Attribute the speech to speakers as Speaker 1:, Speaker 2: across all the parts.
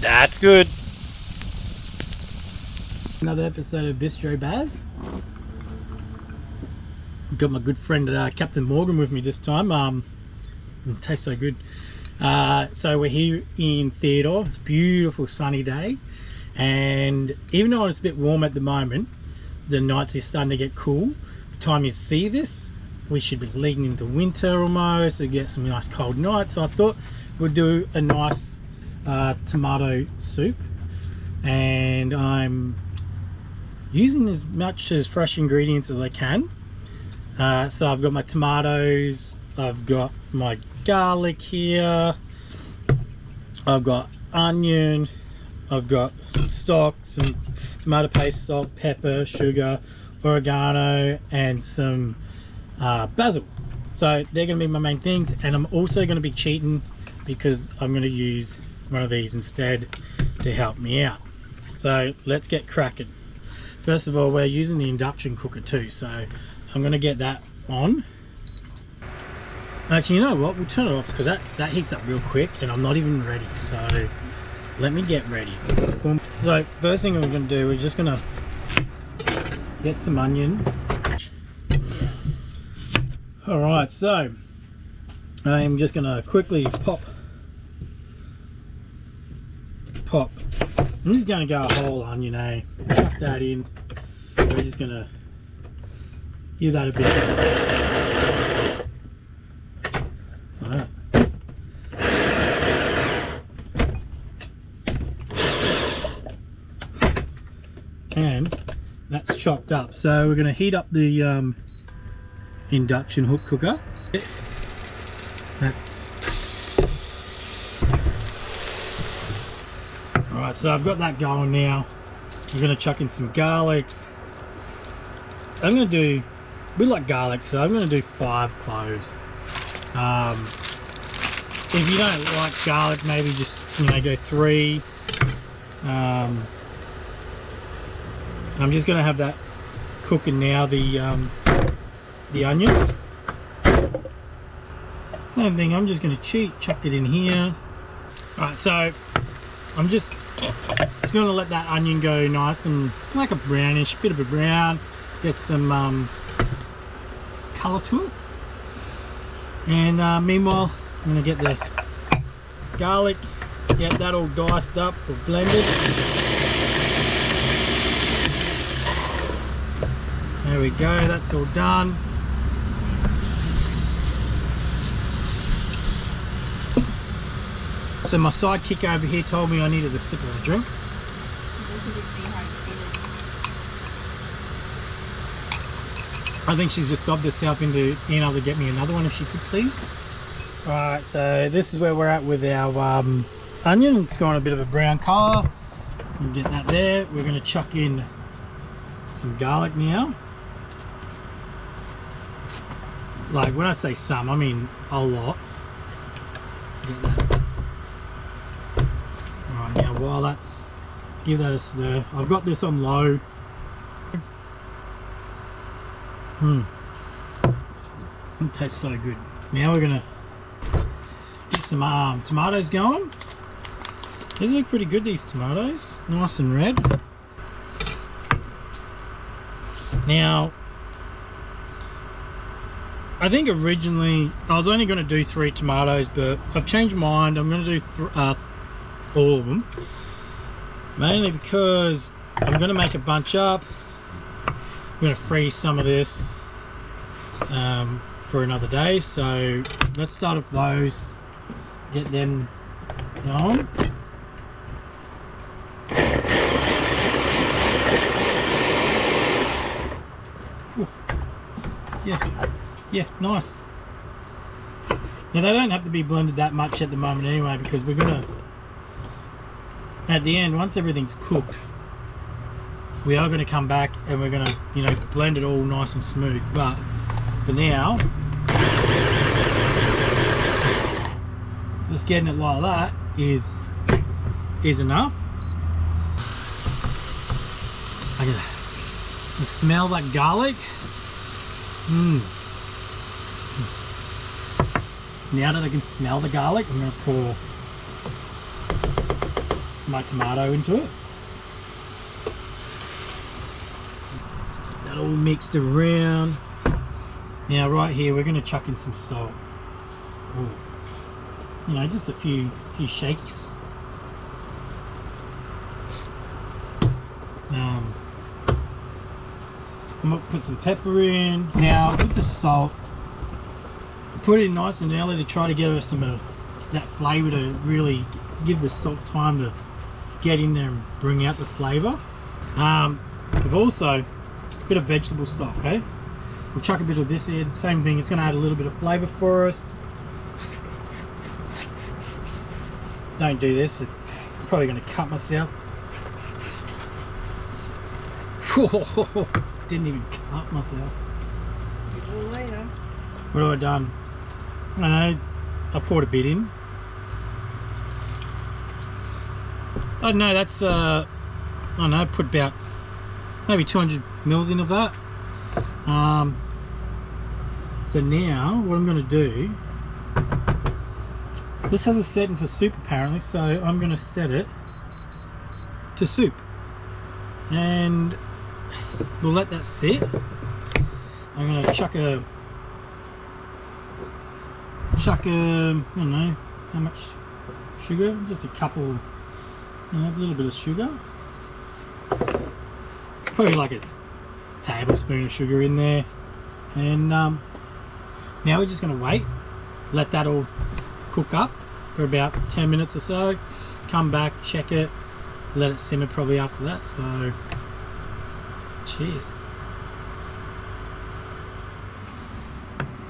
Speaker 1: That's good.
Speaker 2: Another episode of Bistro Baz. Got my good friend Captain Morgan with me this time. It tastes so good. So we're here in Theodore. It's a beautiful sunny day, and even though it's a bit warm at the moment, the nights is starting to get cool. By the time you see this, we should be leading into winter almost, to get some nice cold nights. So I thought we'd do a nice tomato soup, and I'm using as much as fresh ingredients as I can. So I've got my tomatoes, I've got my garlic here, I've got onion, I've got some stock, some tomato paste, salt, pepper, sugar, oregano, and some basil. So they're going to be my main things, and I'm also going to be cheating because I'm going to use one of these instead to help me out. So let's get cracking. First of all, we're using the induction cooker too, so I'm going to get that on. Actually, you know what, we'll turn it off because that heats up real quick and I'm not even ready, so let me get ready. So first thing we're going to do, we're just going to get some onion. Alright, so I'm just going to quickly pop. I'm just going to go a whole onion, chuck that in. We're just going to give that a bit. Alright. And that's chopped up. So we're going to heat up the induction hook cooker. That's alright, so I've got that going now. I'm going to chuck in some garlics. I'm going to do, we like garlic, so I'm going to do 5 cloves. If you don't like garlic, maybe just, go 3. I'm just going to have that cooking now, the onion. Same thing, I'm just going to chuck it in here. Alright, so I'm just going to let that onion go nice and like a brownish, bit of a brown, get some colour to it. And meanwhile, I'm going to get the garlic, get that all diced up or blended. There we go, that's all done. So my sidekick over here told me I needed a sip of a drink. I think she's just dobbed herself into being able to get me another one if she could, please. Alright, so this is where we're at with our onion. It's gone a bit of a brown colour. We'll get that there. We're going to chuck in some garlic now. Like, when I say some, I mean a lot. Get that. Alright, now while that's, give that a stir. I've got this on low. It tastes so good. Now we're gonna get some tomatoes going. These look pretty good, these tomatoes. Nice and red. Now, I think originally I was only going to do 3 tomatoes, but I've changed my mind. I'm going to do all of them, mainly because I'm going to make a bunch up. I'm going to freeze some of this for another day, so let's start with those, get them going. Ooh. Yeah, nice. Now they don't have to be blended that much at the moment anyway, because we're gonna, at the end, once everything's cooked, we are gonna come back and we're gonna, blend it all nice and smooth. But for now, just getting it like that is enough. I can smell that garlic. Now that I can smell the garlic, I'm my tomato into it. That all mixed around. Now right here we're going to chuck in some salt. Ooh. You know, just a few shakes. I'm going to put some pepper in. Now with the salt, put it in nice and early to try to get us some of that flavour, to really give the salt time to get in there and bring out the flavour. We've also a bit of vegetable stock, okay? We'll chuck a bit of this in, same thing, it's going to add a little bit of flavour for us. Don't do this, it's probably going to cut myself. Didn't even cut myself.
Speaker 1: Later.
Speaker 2: What have I done? I don't know, I poured a bit in. I don't know, that's I don't know, put about maybe 200 mils in of that. So now what I'm going to do, this has a setting for soup apparently, so I'm going to set it to soup and we'll let that sit. I'm going to chuck a I don't know how much sugar, just a couple, you know, a little bit of sugar, probably like a tablespoon of sugar in there. And now we're just going to wait, let that all cook up for about 10 minutes or so, come back, check it, let it simmer probably after that. So cheers.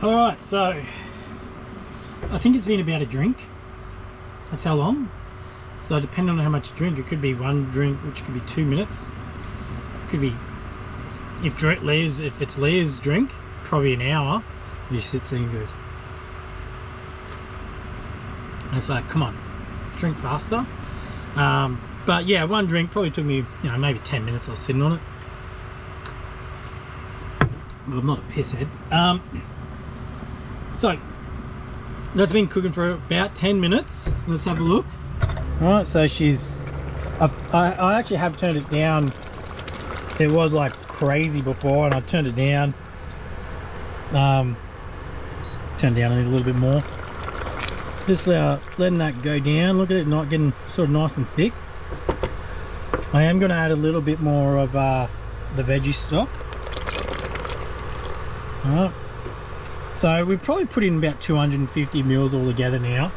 Speaker 2: Alright, so I think it's been about a drink. That's how long. So depending on how much you drink, it could be one drink, which could be 2 minutes. It could be, if it's Leah's drink, probably an hour. He sits there and goes, and it's like, come on, drink faster. But yeah, one drink probably took me, you know, maybe 10 minutes. I was sitting on it. Well, I'm not a pisshead. So that's been cooking for about 10 minutes. Let's have a look. Alright, so I actually have turned it down. It was like crazy before and I turned it down. Turned down a little bit more. Just letting that go down. Look at it not getting sort of nice and thick. I am going to add a little bit more of the veggie stock. Alright. So we probably put in about 250 mils all together now.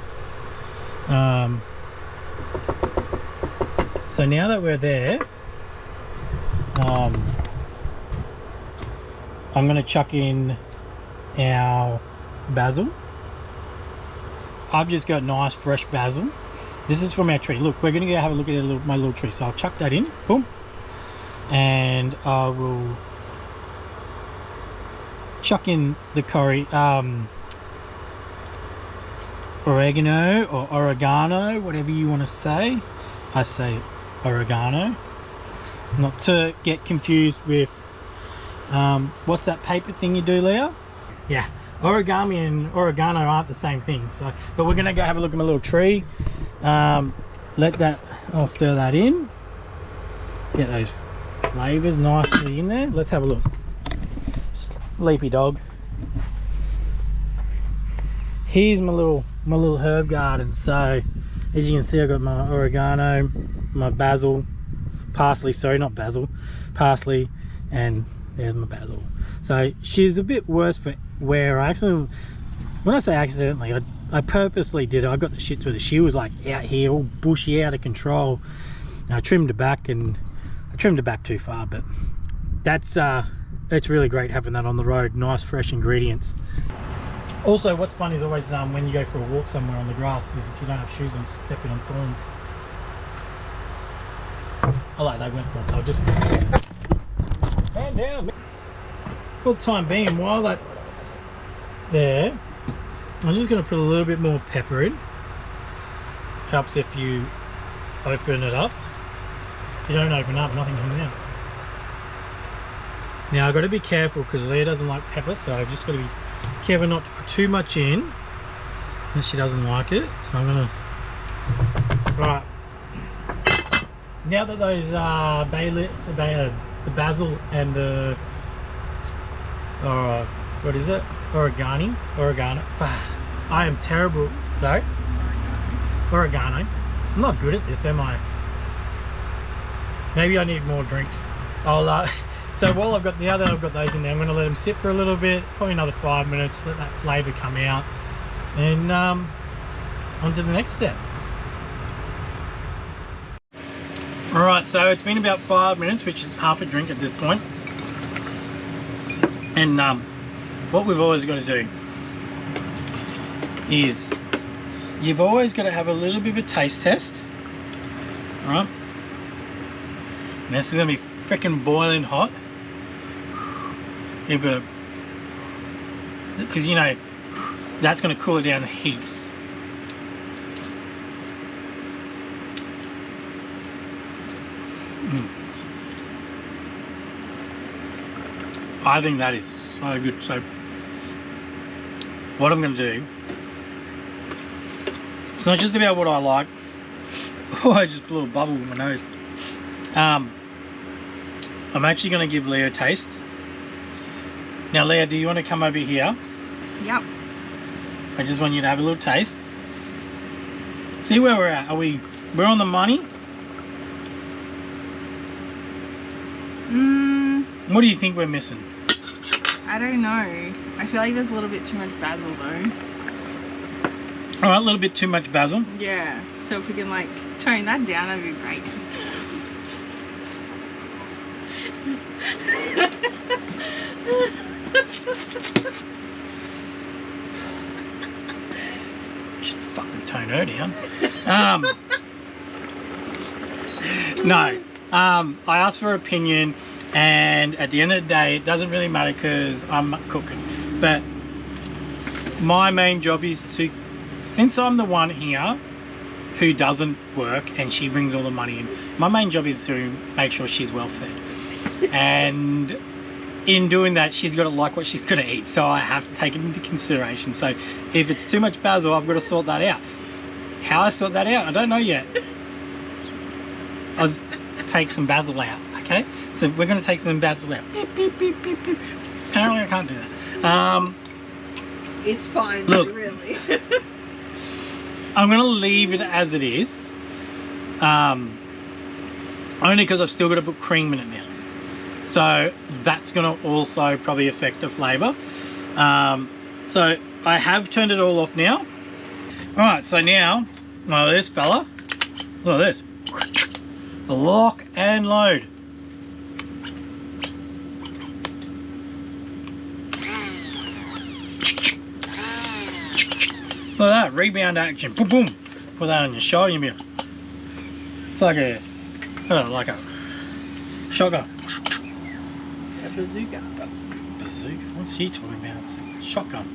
Speaker 2: So now that we're there, I'm going to chuck in our basil. I've just got nice fresh basil. This is from our tree. Look, we're going to go have a look at my little tree. So I'll chuck that in, boom, and I will chuck in the curry, oregano or oregano, whatever you want to say. I say oregano, not to get confused with what's that paper thing you do, Leah? Yeah, origami and oregano aren't the same thing. So, but we're gonna go have a look at my little tree. Let that, I'll stir that in, get those flavors nicely in there. Let's have a look. Sleepy dog. Here's my little herb garden. So as you can see, I've got my oregano, my basil, parsley, sorry, not basil, parsley, and there's my basil. So she's a bit worse for where I accidentally, when I say accidentally, I purposely did it. I got the shit to her. She was like out here all bushy, out of control. And I trimmed her back, and I trimmed her back too far, but that's it's really great having that on the road. Nice fresh ingredients. Also, what's fun is always when you go for a walk somewhere on the grass, is if you don't have shoes on, stepping on thorns. I like they went for it, so I'll just hand down. For the time being, while that's there, I'm just going to put a little bit more pepper in. Helps if you open it up. If you don't open up, nothing comes out. Now I've got to be careful because Leah doesn't like pepper, so I've just got to be careful not to put too much in, and she doesn't like it. So I'm gonna, right, now that those the basil and the what is it? Oregano. I am terrible. No, oregano. I'm not good at this, am I? Maybe I need more drinks. I'll so while I've got those in there, I'm going to let them sit for a little bit, probably another 5 minutes, let that flavour come out, and on to the next step. Alright, so it's been about 5 minutes, which is half a drink at this point. And what we've always got to do is you've always got to have a little bit of a taste test. Alright? And this is going to be freaking boiling hot. Because you know that's going to cool it down heaps. I think that is so good. So what I'm going to do, it's not just about what I like. Oh, I just blew a bubble with my nose. I'm actually going to give Leah a taste. Now Leah, do you want to come over here?
Speaker 1: Yep.
Speaker 2: I just want you to have a little taste. See where we're at. We're on the money? What do you think we're missing?
Speaker 1: I don't know. I feel like there's a little bit too much basil though.
Speaker 2: Alright, a little bit too much basil.
Speaker 1: Yeah. So if we can like tone that down, that'd be great.
Speaker 2: Should fucking tone her down. No. I asked for her opinion, and at the end of the day, it doesn't really matter because I'm not cooking. But my main job is to, since I'm the one here who doesn't work and she brings all the money in, my main job is to make sure she's well fed. And in doing that, she's got to like what she's going to eat, so I have to take it into consideration. So if it's too much basil, I've got to sort that out. How I sort that out, I don't know yet. I'll take some basil out, okay? So we're going to take some basil out. Beep, beep, beep, beep, beep. Apparently I can't do that.
Speaker 1: It's fine,
Speaker 2: look,
Speaker 1: really.
Speaker 2: I'm going to leave it as it is. Only because I've still got to put cream in it now. So that's going to also probably affect the flavour. So I have turned it all off now. Alright, so now, look at this fella. Look at this. Lock and load. Look at that, rebound action. Boom, boom. Put that on your shoulder mirror. It's like a shotgun.
Speaker 1: A bazooka.
Speaker 2: Bazooka? What's he talking about? It's a shotgun.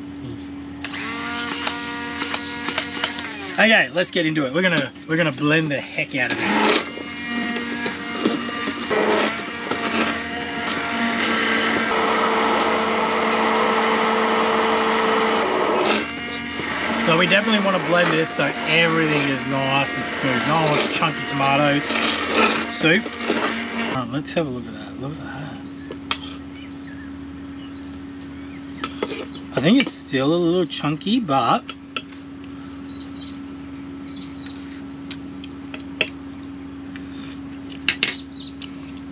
Speaker 2: Okay, let's get into it. We're gonna blend the heck out of it. So we definitely want to blend this so everything is nice and smooth. No one wants chunky tomato soup. Let's have a look at that. Look at that. I think it's still a little chunky, but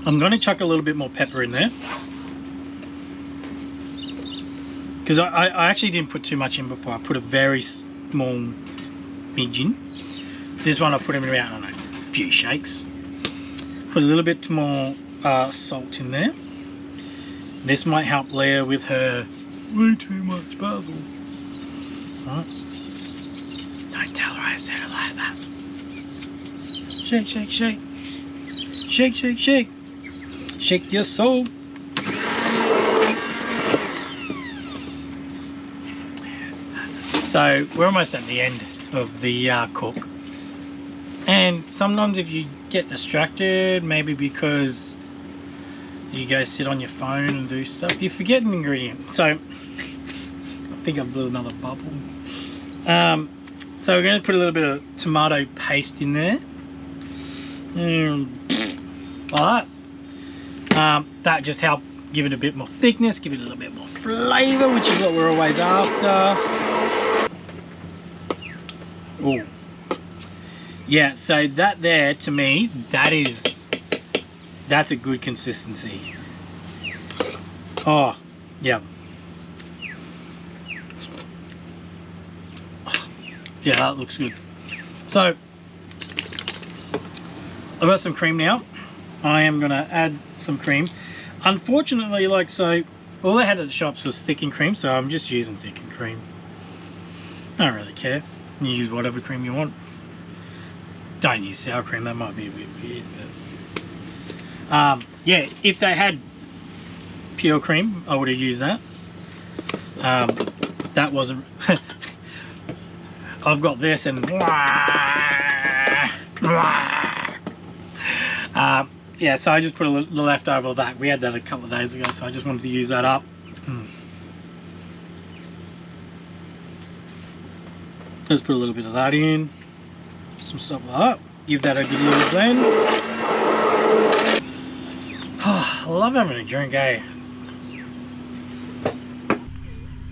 Speaker 2: I'm going to chuck a little bit more pepper in there. Because I actually didn't put too much in before. I put a very small midge in. This one I put in about, I don't know, a few shakes. Put a little bit more salt in there. This might help Leah with her way too much basil. Right. Don't tell her I said it like that. Shake, shake, shake. Shake, shake, shake. Shake your soul. So we're almost at the end of the cook, and sometimes if you get distracted, maybe because you go sit on your phone and do stuff, you forget an ingredient. So I think I blew another bubble. So we're going to put a little bit of tomato paste in there, Like that. That just helped give it a bit more thickness, give it a little bit more flavour, which is what we're always after. Oh, yeah. So that there, to me, that's a good consistency. Oh, yeah. Yeah, that looks good. So I've got some cream now. I am going to add some cream. Unfortunately, like, so all they had at the shops was thickened cream, so I'm just using thickened cream. I don't really care. You use whatever cream you want. Don't use sour cream, that might be a bit weird, but yeah, if they had pure cream, I would have used that. That wasn't I've got this and yeah, so I just put the leftover of that. We had that a couple of days ago, so I just wanted to use that up. Let's put a little bit of that in, some stuff like that. Give that a good little blend. Oh, I love having a drink, eh?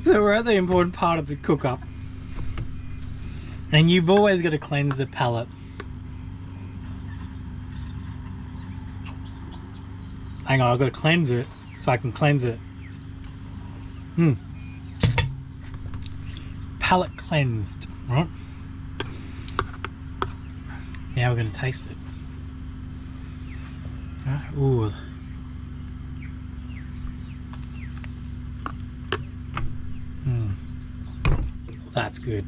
Speaker 2: So we're at the important part of the cook up, and you've always got to cleanse the palate. Hang on, I've got to cleanse it so I can cleanse it. Palate cleansed, right? Now we're going to taste it. Right. Ooh. That's good.